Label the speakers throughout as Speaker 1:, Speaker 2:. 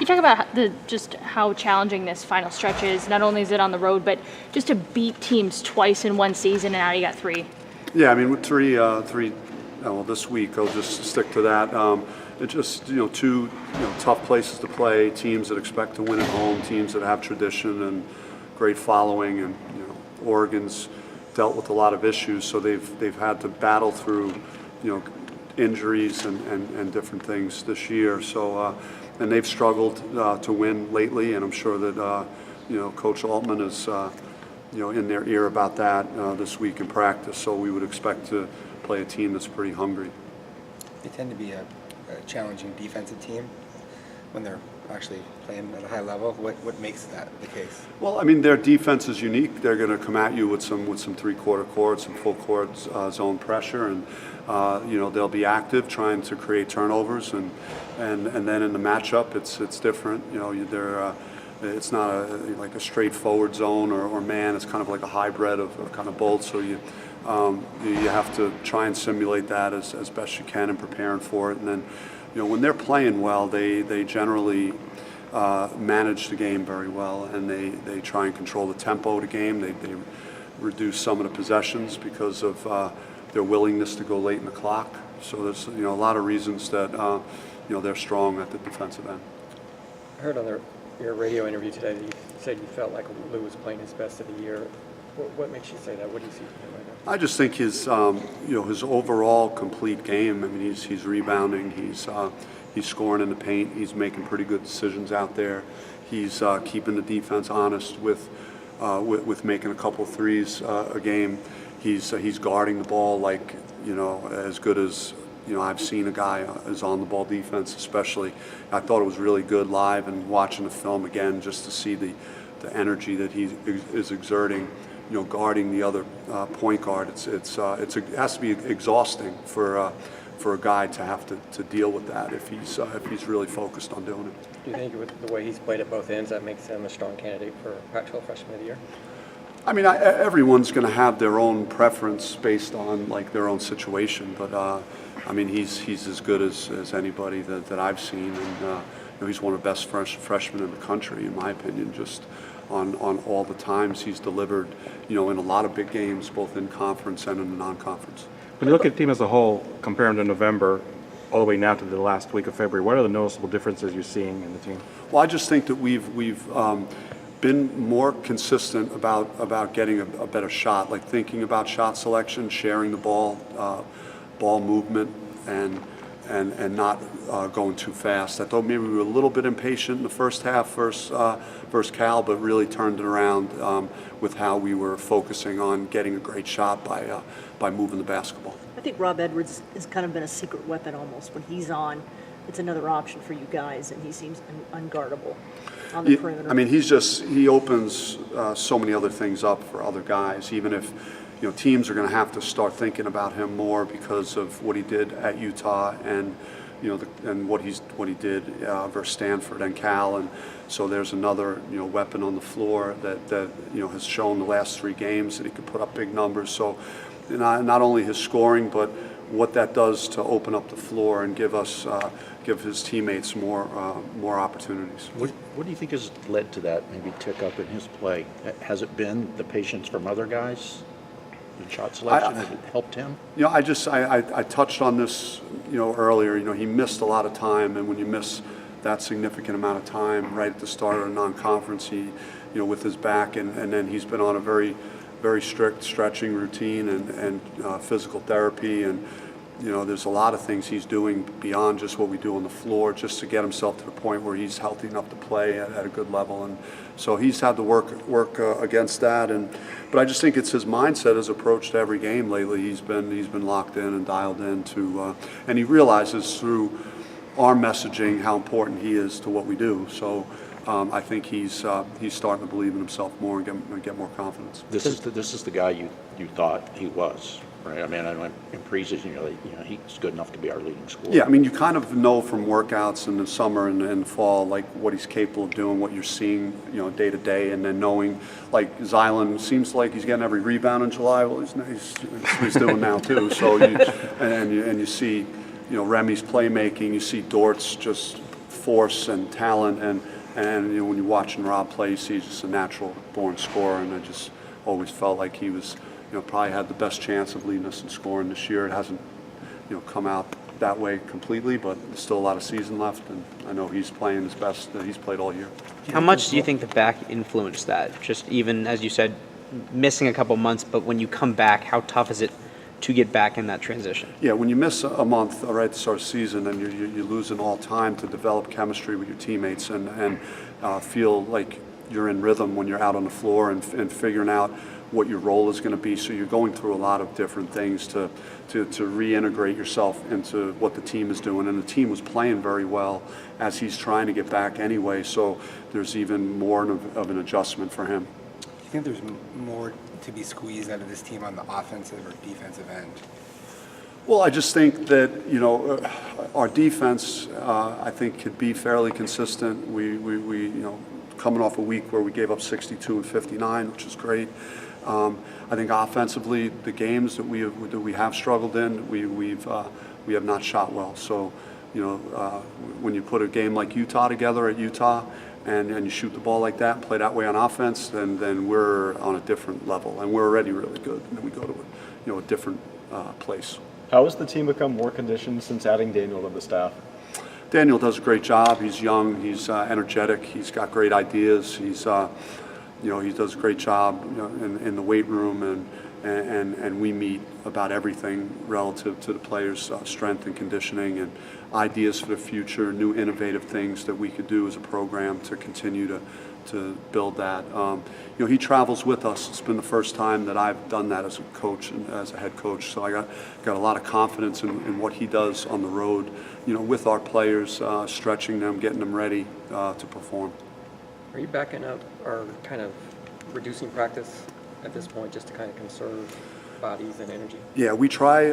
Speaker 1: You talk about just how challenging this final stretch is. Not only is it on the road, but just to beat teams twice in one season, and now you got three.
Speaker 2: Yeah, I mean, with three. Well, this week I'll just stick to that. It's just two tough places to play. Teams that expect to win at home. Teams that have tradition and great following, and Oregon's dealt with a lot of issues, so they've had to battle through injuries and different things this year. So and they've struggled to win lately, and I'm sure that Coach Altman is in their ear about that this week in practice. So we would expect to play a team that's pretty hungry.
Speaker 3: They tend to be a challenging defensive team when they're actually playing at a high level. What makes that the case?
Speaker 2: Well, I mean, their defense is unique. They're going to come at you with some three-quarter court, some full court zone pressure, and they'll be active, trying to create turnovers, and then in the matchup, it's different. It's not like a straightforward zone or man. It's kind of like a hybrid of kind of both. So you have to try and simulate that as best you can and preparing for it. And then, when they're playing well, they generally manage the game very well, and they try and control the tempo of the game. They reduce some of the possessions because of their willingness to go late in the clock. So there's a lot of reasons that they're strong at the defensive end.
Speaker 4: I heard on your radio interview today that you said you felt like Lou was playing his best of the year. What makes you say that? What do you see from him right now?
Speaker 2: I just think his his overall complete game. I mean, he's rebounding. He's scoring in the paint. He's making pretty good decisions out there. He's keeping the defense honest with making a couple threes a game. He's guarding the ball like as good as I've seen a guy is on the ball defense, especially. I thought it was really good live and watching the film again just to see the energy that he is exerting. Guarding the other point guard, it has to be exhausting for a guy to have to deal with that if he's really focused on doing it.
Speaker 4: Do you think with the way he's played at both ends, that makes him a strong candidate for Pac-12 Freshman of the Year?
Speaker 2: I mean, everyone's going to have their own preference based on their own situation, but I mean, he's as good as anybody that I've seen, and he's one of the best freshmen in the country, in my opinion. Just on all the times he's delivered, in a lot of big games, both in conference and in the non-conference.
Speaker 5: When you look at the team as a whole, compare them to November, all the way now to the last week of February, what are the noticeable differences you're seeing in the team? Well,
Speaker 2: I just think that we've been more consistent about getting a better shot, like thinking about shot selection, sharing the ball movement, and not going too fast. I thought maybe we were a little bit impatient in the first half versus Cal, but really turned it around with how we were focusing on getting a great shot by moving the basketball.
Speaker 6: I think Rob Edwards has kind of been a secret weapon almost. When he's on, it's another option for you guys, and he seems unguardable on the perimeter.
Speaker 2: I mean, he opens so many other things up for other guys, even if teams are going to have to start thinking about him more because of what he did at Utah and and what he did versus Stanford and Cal, and so there's another weapon on the floor that has shown the last 3 games that he could put up big numbers. So not only his scoring, but what that does to open up the floor and give his teammates more opportunities.
Speaker 7: What do you think has led to that maybe tick up in his play? Has it been the patience from other guys? The shot selection, has it helped him?
Speaker 2: I touched on this earlier. He missed a lot of time, and when you miss that significant amount of time right at the start of a non-conference, he with his back, and then he's been on a very strict stretching routine and physical therapy, and there's a lot of things he's doing beyond just what we do on the floor just to get himself to the point where he's healthy enough to play at a good level. And so he's had to work against that. But I just think it's his mindset, his approach to every game lately. He's been locked in and dialed in to, and he realizes through our messaging how important he is to what we do. So I think he's starting to believe in himself more and get more confidence.
Speaker 7: This is the guy you thought he was, right? I mean, in preseason, he's good enough to be our leading scorer.
Speaker 2: Yeah, I mean, you kind of know from workouts in the summer and the fall, like what he's capable of doing, what you're seeing, day to day, and then knowing, like Zylan seems like he's getting every rebound in July. Well, he's doing now too. So you see, Remy's playmaking. You see Dort's just force and talent, and you know, when you're watching Rob play, you see he's just a natural born scorer, and I just always felt like he was, you know, probably had the best chance of leading us in scoring this year. It hasn't, you know, come out that way completely, but there's still a lot of season left, and I know he's playing his best that he's played all year.
Speaker 8: How much do you think the back influenced that? Just even, as you said, missing a couple months, but when you come back, how tough is it to get back in that transition?
Speaker 2: Yeah, when you miss a month right at the start of the season, and you're losing all time to develop chemistry with your teammates and feel like you're in rhythm when you're out on the floor and figuring out what your role is going to be. So you're going through a lot of different things to reintegrate yourself into what the team is doing. And the team was playing very well as he's trying to get back anyway. So there's even more of an adjustment for him.
Speaker 3: Do you think there's more to be squeezed out of this team on the offensive or defensive end?
Speaker 2: Well, I just think that, you know, our defense, I think, could be fairly consistent. We you know, coming off a week where we gave up 62 and 59, which is great. I think offensively, the games that we have struggled in, we have not shot well. So, you know, when you put a game like Utah together at Utah, and you shoot the ball like that, and play that way on offense, then we're on a different level, and we're already really good. And then we go to a different place.
Speaker 9: How has the team become more conditioned since adding Daniel to the staff?
Speaker 2: Daniel does a great job. He's young. He's energetic. He's got great ideas. He's you know, he does a great job, you know, in the weight room, and we meet about everything relative to the players' strength and conditioning and ideas for the future, new innovative things that we could do as a program to continue to build that. You know, he travels with us. It's been the first time that I've done that as a coach and as a head coach. So I got a lot of confidence in what he does on the road, you know, with our players, stretching them, getting them ready to perform.
Speaker 4: Are you backing up or kind of reducing practice at this point just to kind of conserve bodies and energy?
Speaker 2: Yeah, we try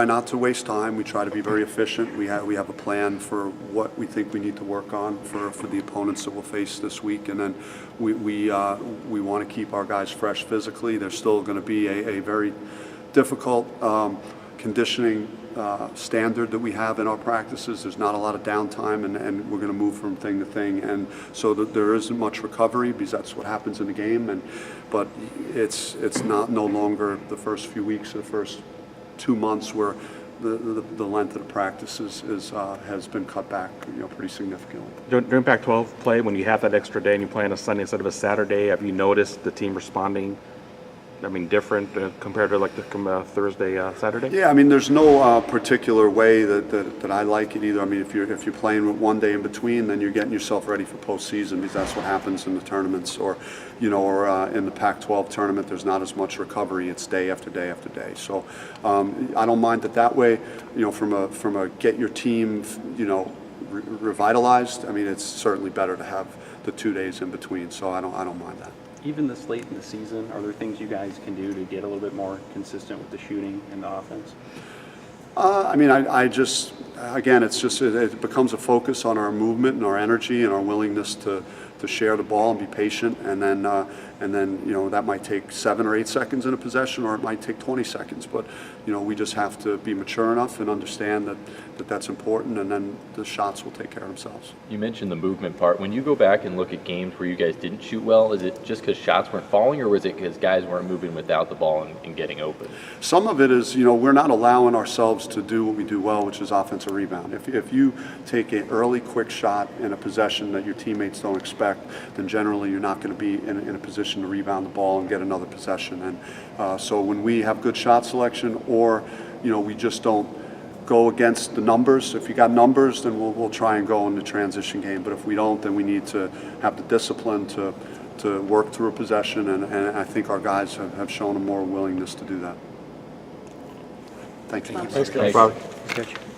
Speaker 2: not to waste time. We try to be very efficient. We have a plan for what we think we need to work on for the opponents that we'll face this week, and then we want to keep our guys fresh physically. There's still going to be a very difficult conditioning standard that we have in our practices. There's not a lot of downtime, and we're going to move from thing to thing, and so there isn't much recovery because that's what happens in the game. But it's no longer the first few weeks or the first 2 months where the length of the practices has been cut back, you know, pretty significantly.
Speaker 5: During Pac-12 play, when you have that extra day and you play on a Sunday instead of a Saturday, have you noticed the team responding? I mean, different compared to like the Thursday, Saturday?
Speaker 2: Yeah, I mean, there's no particular way that I like it either. I mean, if you're playing with one day in between, then you're getting yourself ready for postseason because that's what happens in the tournaments, or you know, or in the Pac-12 tournament. There's not as much recovery. It's day after day after day. So I don't mind it that way. You know, from a get your team, you know, revitalized. I mean, it's certainly better to have the 2 days in between. So I don't mind that.
Speaker 10: Even this late in the season, are there things you guys can do to get a little bit more consistent with the shooting and the offense?
Speaker 2: I mean, I just, again, it becomes a focus on our movement and our energy and our willingness to share the ball and be patient, and then you know, that might take 7 or 8 seconds in a possession, or it might take 20 seconds. But you know, we just have to be mature enough and understand that that's important, and then the shots will take care of themselves.
Speaker 11: You mentioned the movement part. When you go back and look at games where you guys didn't shoot well, is it just because shots weren't falling, or was it because guys weren't moving without the ball and getting open?
Speaker 2: Some of it is, you know, we're not allowing ourselves to do what we do well, which is offensive rebound. If you take an early quick shot in a possession that your teammates don't expect, then generally you're not going to be in a position to rebound the ball and get another possession. And so when we have good shot selection, or you know, we just don't go against the numbers. If you got numbers, then we'll try and go in the transition game. But if we don't, then we need to have the discipline to work through a possession, and I think our guys have shown a more willingness to do that. Thank you.
Speaker 3: Thank you.
Speaker 5: Thanks, Coach.
Speaker 11: Thanks.
Speaker 8: Coach.